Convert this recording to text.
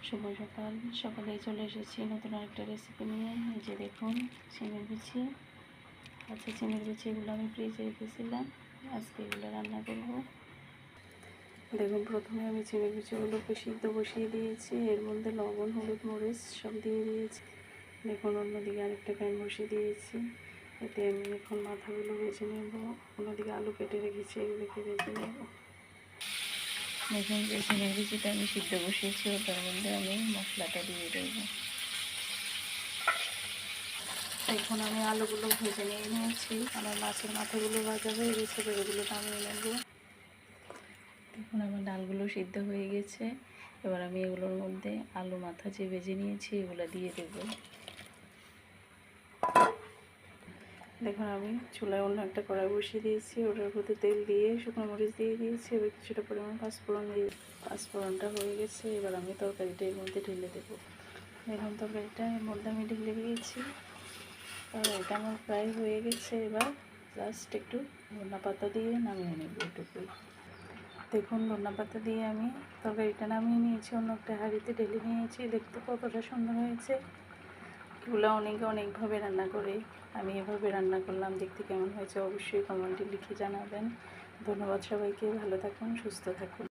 শুভ সকাল। সকালেই চলে এসেছি নতুন আরেকটা রেসিপি নিয়ে। এই যে দেখুন চিংড়ির বিচি। আচ্ছা, চিংড়ির বিচিগুলো আমি ফ্রিজে রেখেছিলাম, আজকে এগুলো রান্না করব। দেখুন, প্রথমে আমি চিংড়ির বিচিগুলোকে সিদ্ধ বসিয়ে দিয়েছি, এর মধ্যে লবণ, হলুদ, মরিচ সব দিয়ে দিয়েছি। দেখুন, অন্যদিকে আরেকটা প্যান বসিয়ে দিয়েছি, এতে আমি এখন মাথাগুলো ভেজে নেব। অন্যদিকে আলু কেটে রেখেছি, এগুলোকে ভেজে নেব। দেখুন, যে চিংড়ির বিচিটা আমি সিদ্ধ বসিয়েছি ওটার মধ্যে আমি মশলাটা দিয়ে দেবো। এখন আমি আলুগুলো ভেজে নিয়েছি, আমার মাছের মাথাগুলো ভাজা হয়ে গেছে, এগুলো নামিয়ে নেব। দেখুন, আমার ডালগুলো সিদ্ধ হয়ে গেছে। এবার আমি এগুলোর মধ্যে আলু মাথা যে ভেজে নিয়েছি এগুলো দিয়ে দেব। দেখুন, আমি চুলায় অন্য একটা কড়াই বসিয়ে দিয়েছি, ওটার মধ্যে তেল দিয়ে শুকনো মরিচ দিয়ে দিয়েছি, এবার কিছুটা পরিমাণ পাঁচফোড়ন দিয়ে, পাঁচফোড়নটা হয়ে গেছে। এবার আমি তরকারিটা এর মধ্যে ঢেলে দেবো। দেখুন, তরকারিটা এর মধ্যে আমি ঢেলে দিয়েছি, এটা আমার প্রায় হয়ে গেছে। এবার জাস্ট একটু ধনিয়া পাতা দিয়ে নামিয়ে নেব এটুকুই। দেখুন, ধনিয়া পাতা দিয়ে আমি তরকারিটা নামিয়ে নিয়েছি, অন্য একটা হাঁড়িতে ঢেলে নিয়েছি। দেখতে কতটা সুন্দর হয়েছে। এগুলো অনেকে অনেকভাবে রান্না করে, আমি এভাবে রান্না করলাম। দেখতে কেমন হয়েছে অবশ্যই কমেন্টে লিখে জানাবেন। ধন্যবাদ সবাইকে। ভালো থাকুন, সুস্থ থাকুন।